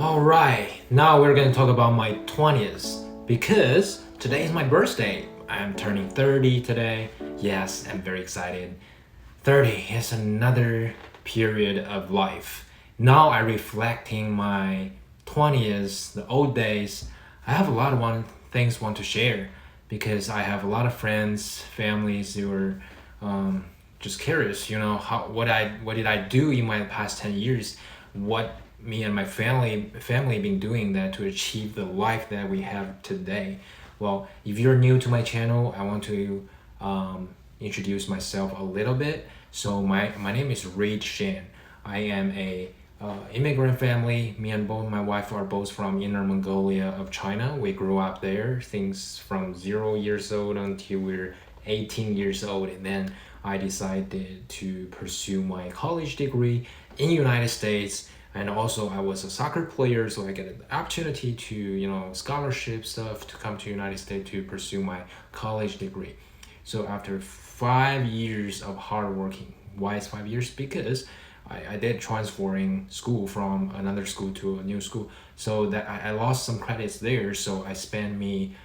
Alright, now we're gonna talk about my 20th because today is my birthday. I'm turning 30 today. Yes, I'm very excited. 30 is another period of life. Now I'm reflecting my 20s, the old days. I have a lot of things want to share because I have a lot of friends, families who are just curious. How what did I do in my past 10 years? What me and my family been doing that to achieve the life that we have today. Well, if you're new to my channel, I want to introduce myself a little bit. So my name is Reid Shan. I am a immigrant family. Me and both my wife are both from Inner Mongolia of China. We grew up there, things from 0 years old until we're 18 years old, and then I decided to pursue my college degree in United States. And also I was a soccer player, so I get the opportunity to scholarship stuff to come to United States to pursue my college degree. So after 5 years of hard working, why is 5 years? Because I did transferring school from another school to a new school, so that I lost some credits there. So I spent me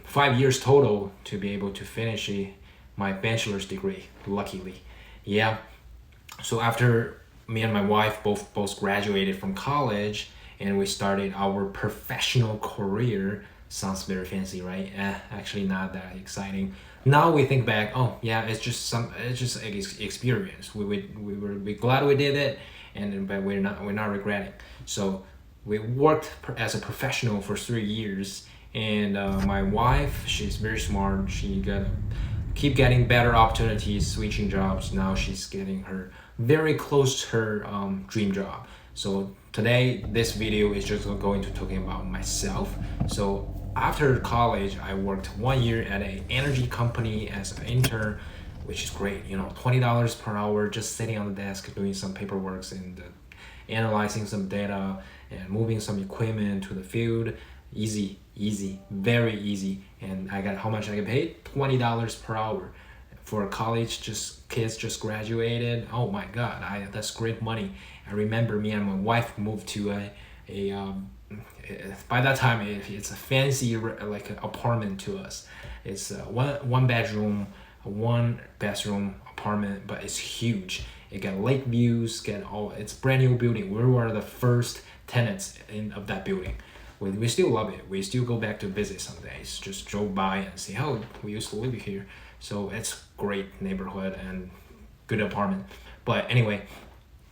5 years total to be able to finish my bachelor's degree, luckily. Yeah. So after me and my wife both graduated from college and we started our professional career. Sounds very fancy, right? Actually not that exciting. Now we think back, oh yeah, it's just experience. We glad we did it, but we're not regretting. So we worked as a professional for 3 years, and my wife, she's very smart. She keep getting better opportunities, switching jobs. Now she's getting her very close to her dream job. So today this video is just going to talking about myself. So after college, I worked 1 year at an energy company as an intern, which is great. $20 per hour, just sitting on the desk doing some paperwork and analyzing some data and moving some equipment to the field. Easy, very easy. And I got how much I get paid? $20 per hour for a college kids just graduated. Oh my god, that's great money. I remember me and my wife moved to by that time it's a fancy like apartment to us. It's one bedroom, one bathroom apartment, but it's huge. It got lake views, it's brand new building. We were the first tenants of that building. We still love it. We still go back to visit some days. Just drove by and see how we used to live here. So it's great neighborhood and good apartment. But anyway,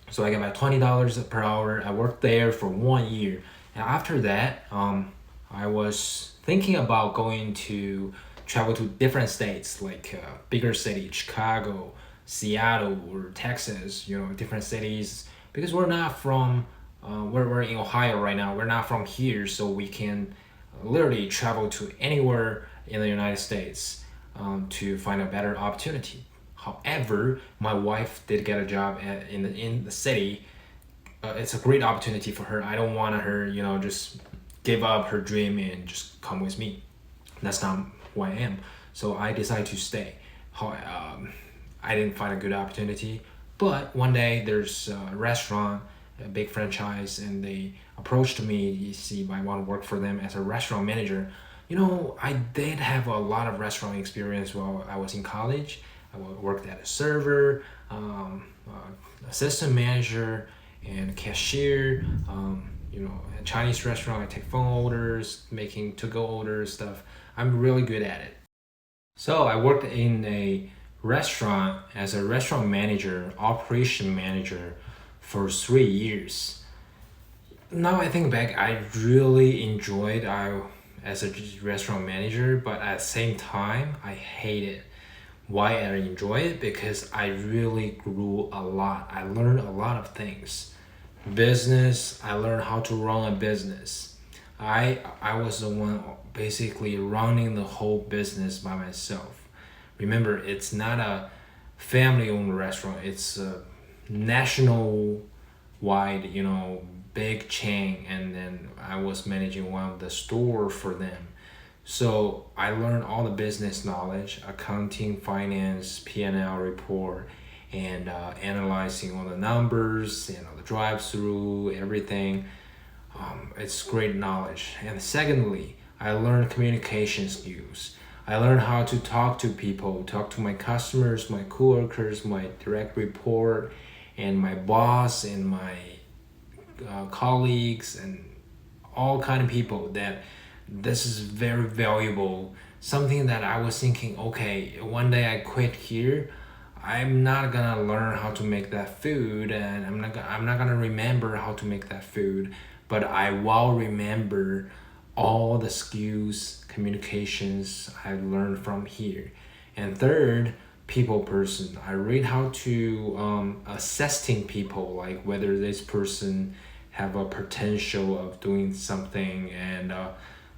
so I got my $20 per hour. I worked there for 1 year. And after that, I was thinking about going to travel to different states, like bigger city, Chicago, Seattle, or Texas, different cities. Because we're not from, we're in Ohio right now. We're not from here, so we can literally travel to anywhere in the United States to find a better opportunity. However, my wife did get a job in the city. It's a great opportunity for her. I don't want her, just give up her dream and just come with me. That's not who I am. So I decided to stay. I didn't find a good opportunity, but one day there's a restaurant, a big franchise, and they approached me. You see, I want to work for them as a restaurant manager. I did have a lot of restaurant experience while I was in college. I worked as a server, assistant manager, and cashier. A Chinese restaurant, I take phone orders, making to-go orders, stuff. I'm really good at it. So I worked in a restaurant as a restaurant manager, operation manager for 3 years. Now I think back, I really enjoyed as a restaurant manager, but at the same time, I hate it. Why I enjoy it? Because I really grew a lot. I learned a lot of things. Business, I learned how to run a business. I was the one basically running the whole business by myself. Remember, it's not a family-owned restaurant. It's a national-wide, big chain, and then I was managing one of the store for them. So I learned all the business knowledge, accounting, finance, P&L report, and analyzing all the numbers, the drive-through, everything. It's great knowledge. And secondly, I learned communication skills. I learned how to talk to people, talk to my customers, my coworkers, my direct report, and my boss, and my colleagues, and all kind of people. That this is very valuable. Something that I was thinking, okay, one day I quit here, I'm not gonna learn how to make that food, and I'm not gonna remember how to make that food, but I will remember all the skills, communications I learned from here. And third, people person. I read how to assessing people, like whether this person have a potential of doing something, and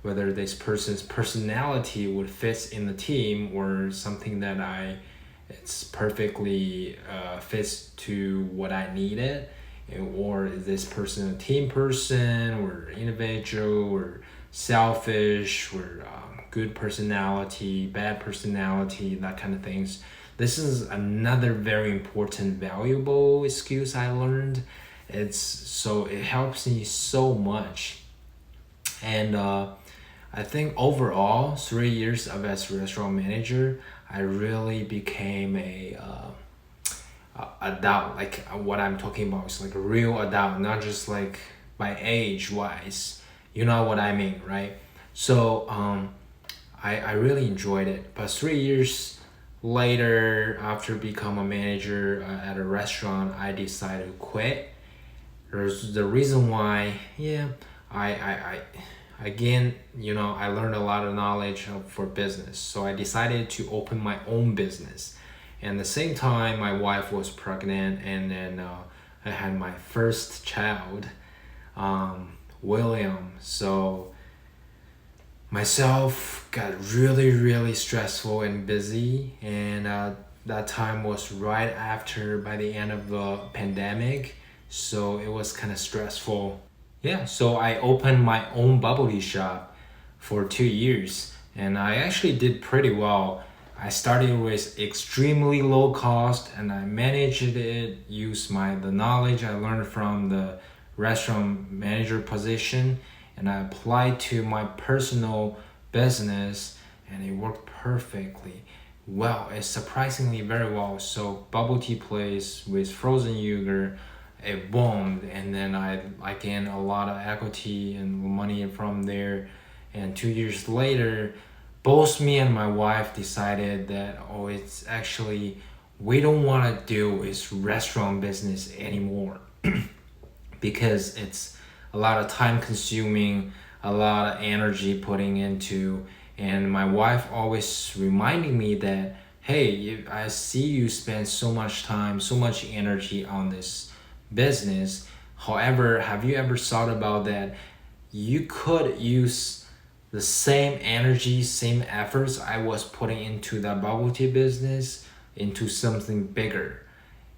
whether this person's personality would fit in the team, or something that it's perfectly fits to what I needed, or is this person a team person, or individual, or selfish, or good personality, bad personality, that kind of things. This is another very important, valuable skills I learned. It helps me so much. And I think overall, 3 years of as restaurant manager, I really became a adult. Like what I'm talking about is like a real adult, not just like by age wise. You know what I mean, right? So I really enjoyed it. But 3 years later, after become a manager at a restaurant, I decided to quit. There's the reason why, yeah, I again, I learned a lot of knowledge for business. So I decided to open my own business. And at the same time, my wife was pregnant, and then I had my first child, William. So myself got really, really stressful and busy. And that time was right after, by the end of the pandemic. So it was kind of stressful. Yeah, so I opened my own bubble tea shop for 2 years, and I actually did pretty well. I started with extremely low cost, and I managed it, used the knowledge I learned from the restaurant manager position, and I applied to my personal business, and it worked perfectly. Well, it's surprisingly very well. So bubble tea place with frozen yogurt, it boomed, and then I gained a lot of equity and money from there. And 2 years later, both me and my wife decided that, it's actually, we don't want to do this restaurant business anymore because it's a lot of time consuming, a lot of energy putting into. And my wife always reminding me that, hey, I see you spend so much time, so much energy on this business. However, have you ever thought about that you could use the same energy, same efforts I was putting into that bubble tea business into something bigger,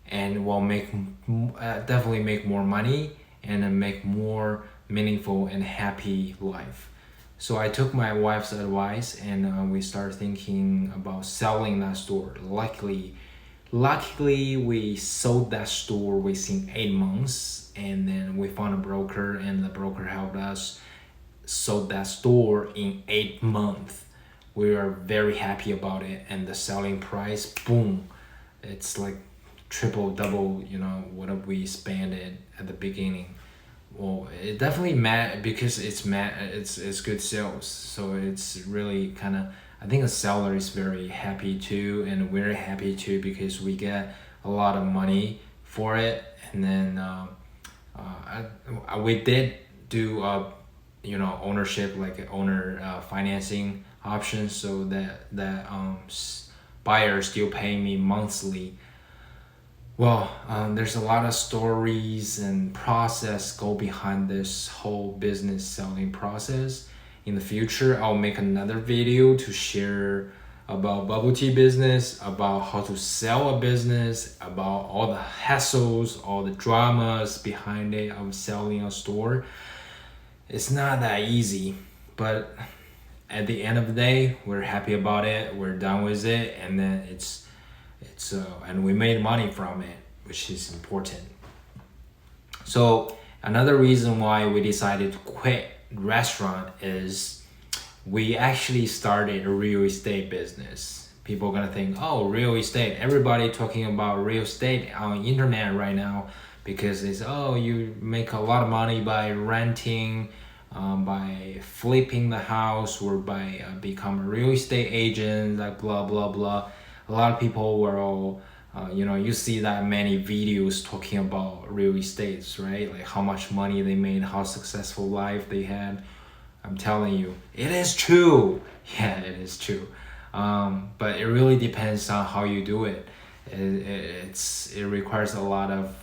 and will definitely make more money, and then make more meaningful and happy life. So I took my wife's advice, and we started thinking about selling that store. Luckily, we sold that store within 8 months, and then we found a broker, and the broker helped us sold that store in 8 months. We are very happy about it, and the selling price, boom, it's like triple, double, what we spent it at the beginning. Well, it definitely because it's good sales, so it's really kind of, I think the seller is very happy too, and we're happy too, because we get a lot of money for it. And then we did do ownership, like owner financing options, so that buyer still paying me monthly. Well, there's a lot of stories and process go behind this whole business selling process. In the future, I'll make another video to share about bubble tea business, about how to sell a business, about all the hassles, all the dramas behind it of selling a store. It's not that easy, but at the end of the day, we're happy about it. We're done with it, and then and we made money from it, which is important. So Another reason why we decided to quit restaurant is we actually started a real estate business. People are gonna think, oh, real estate. Everybody talking about real estate on internet right now because it's, oh, you make a lot of money by renting, by flipping the house, or by become a real estate agent, like blah blah blah. A lot of people were all, you see that many videos talking about real estates, right? Like how much money they made, how successful life they had. I'm telling you, it is true. Yeah, it is true. But it really depends on how you do it. It requires a lot of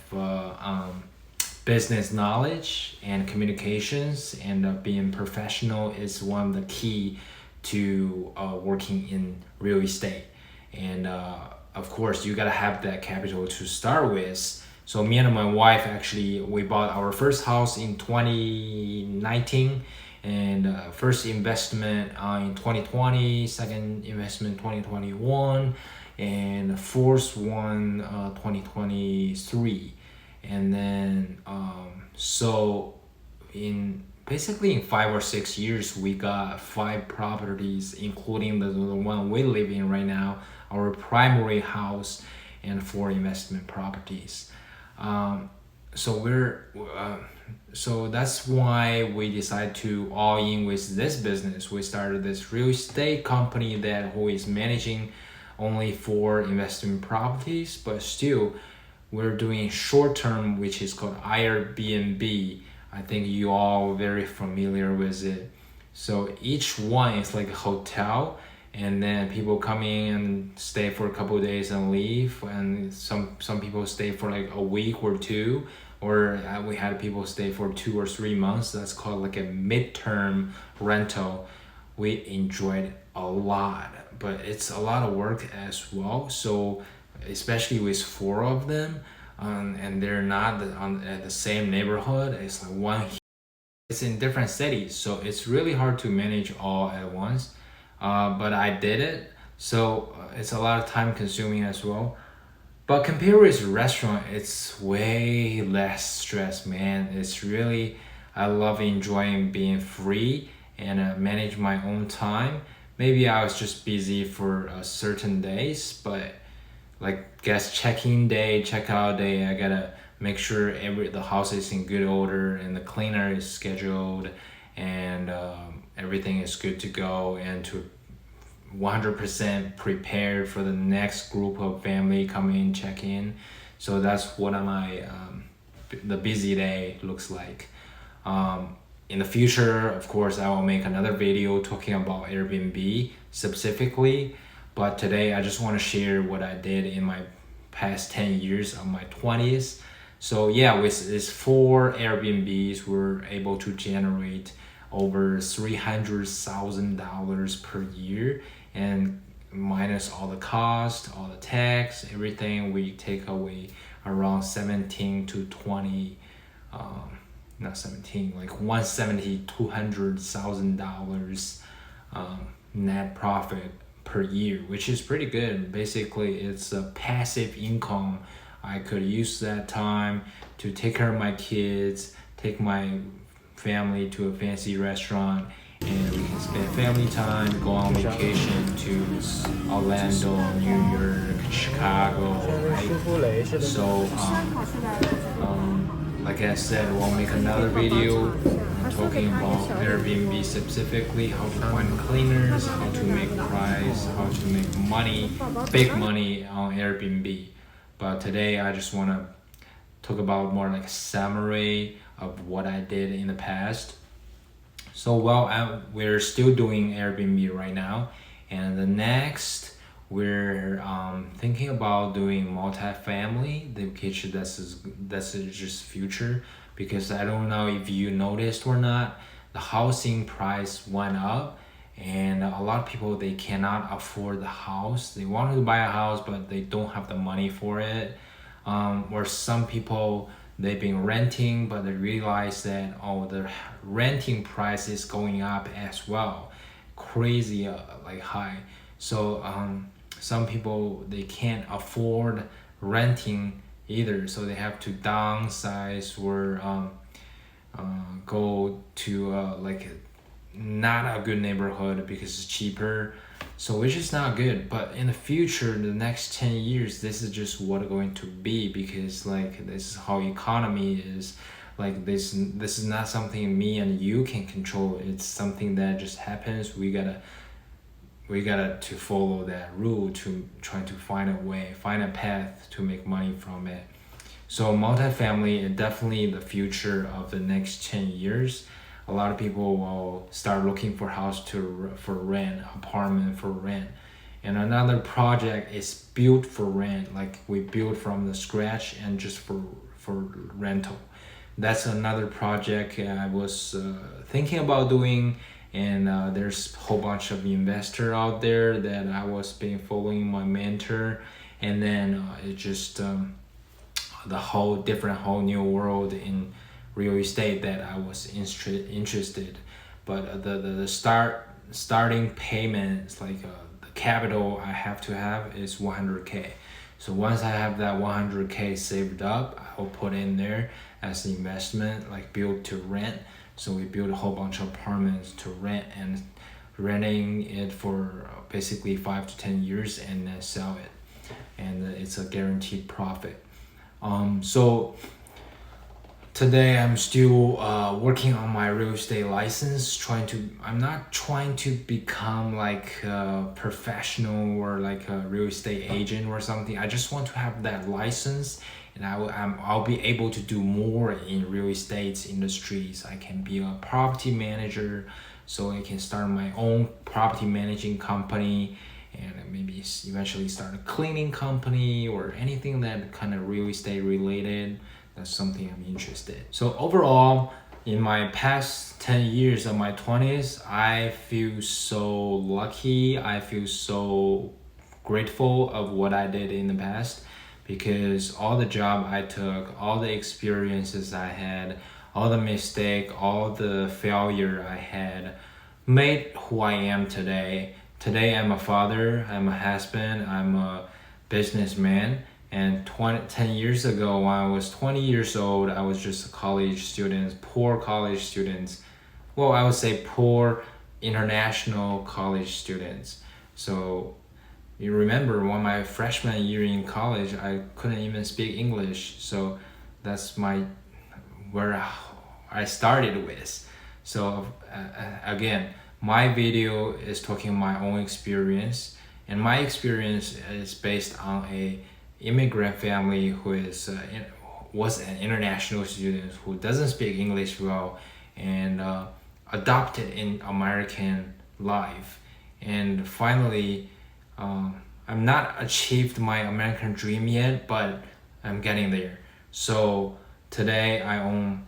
business knowledge and communications, and being professional is one of the key to working in real estate. And of course, you gotta have that capital to start with. So me and my wife actually we bought our first house in 2019, and first investment in 2020, second investment 2021, and fourth one 2023. And then so in basically in 5 or 6 years we got 5 properties, including the one we live in right now, our primary house, and 4 investment properties. So so that's why we decided to all in with this business. We started this real estate company who is managing only 4 investment properties, but still we're doing short term, which is called Airbnb. I think you all very familiar with it. So each one is like a hotel, and then people come in and stay for a couple of days and leave, and some people stay for like a week or two, or we had people stay for 2 or 3 months. That's called like a midterm rental. We enjoyed it a lot, but it's a lot of work as well. So especially with 4 of them, and they're not at the same neighborhood. It's like one. It's in different cities, so it's really hard to manage all at once. But I did it, so it's a lot of time consuming as well. But compared with restaurant, it's way less stress, man. It's really, I love enjoying being free and manage my own time. Maybe I was just busy for certain days, but like guest check-in day, check-out day, I gotta make sure the house is in good order and the cleaner is scheduled, and everything is good to go, and to 100% prepared for the next group of family come in, check in. So that's what the busy day looks like. In the future, of course, I will make another video talking about Airbnb specifically, but today I just want to share what I did in my past 10 years of my 20s. So yeah, with these 4 Airbnbs, we're able to generate over $300,000 per year, and minus all the cost, all the tax, everything, we take away around 17 to 20, not 17, like $170,000-$200,000 net profit per year, which is pretty good. Basically, it's a passive income. I could use that time to take care of my kids, take my family to a fancy restaurant, and we can spend family time, go on vacation to Orlando, New York, Chicago, right? So like I said, we'll make another video talking about Airbnb specifically, how to find cleaners, how to make price, how to make money, big money on Airbnb. But today I just want to talk about more like a summary of what I did in the past. So we're still doing Airbnb right now, and the next we're thinking about doing multifamily. The kitchen that's just future, because I don't know if you noticed or not, the housing price went up, and a lot of people, they cannot afford the house. They want to buy a house, but they don't have the money for it. Or some people, they've been renting, but they realize that the renting price is going up as well, crazy like high. So some people, they can't afford renting either, so they have to downsize, or go to like not a good neighborhood because it's cheaper, so which is not good. But in the future, the next 10 years, this is just what it's going to be, because like this is how economy is. Like this is not something me and you can control. It's something that just happens. We gotta to follow that rule, to try to find a way, find a path to make money from it. So multifamily is definitely the future of the next 10 years. A lot of people will start looking for house for rent, apartment for rent. And another project is built for rent, like we build from the scratch and just for rental. That's another project I was thinking about doing. And there's a whole bunch of investor out there that I was been following my mentor. And then it just the whole new world in real estate that I was interested. But the starting payments, like the capital I have to have is 100K. So once I have that 100K saved up, I'll put in there as the investment, like build to rent. So we build a whole bunch of apartments to rent, and renting it for basically 5 to 10 years and then sell it. And it's a guaranteed profit. So today I'm still working on my real estate license, I'm not trying to become like a professional or like a real estate agent or something. I just want to have that license, and I'll be able to do more in real estate industries. I can be a property manager, so I can start my own property managing company, and maybe eventually start a cleaning company or anything that kind of real estate related. That's something I'm interested. So overall, in my past 10 years of my 20s, I feel so lucky. I feel so grateful of what I did in the past, because all the job I took, all the experiences I had, all the mistake, all the failure I had made who I am today. Today I'm a father, I'm a husband, I'm a businessman. And 10 years ago, when I was 20 years old, I was just a college student, poor college students. Well, I would say poor international college students. So you remember when my freshman year in college, I couldn't even speak English. So that's where I started with. So again, my video is talking my own experience, and my experience is based on a immigrant family who was an international student who doesn't speak English well, and adopted in American life. And finally, I'm not achieved my American dream yet, but I'm getting there. So today I own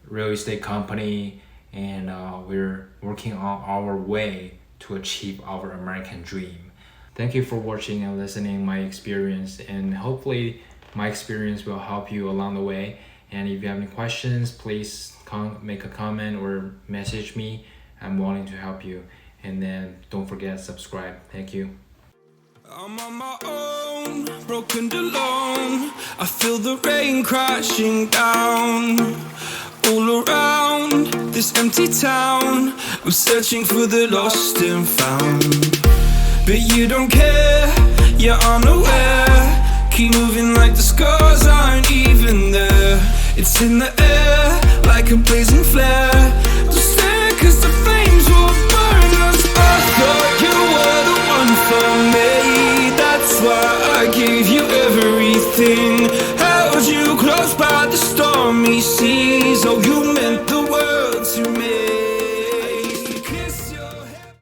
real estate company, and we're working on our way to achieve our American dream. Thank you for watching and listening my experience, and hopefully my experience will help you along the way. And if you have any questions, please make a comment or message me. I'm willing to help you. And then don't forget to subscribe. Thank you. I'm on my own, broken alone. I feel the rain crashing down all around this empty town. I'm searching for the lost and found, but you don't care, you're unaware. Keep moving like the scars aren't even there. It's in the air, like a blazing flare. Don't stare, cause the flames will burn us. I thought you were the one for me. That's why I gave you everything. Held you close by the stormy seas. Oh, you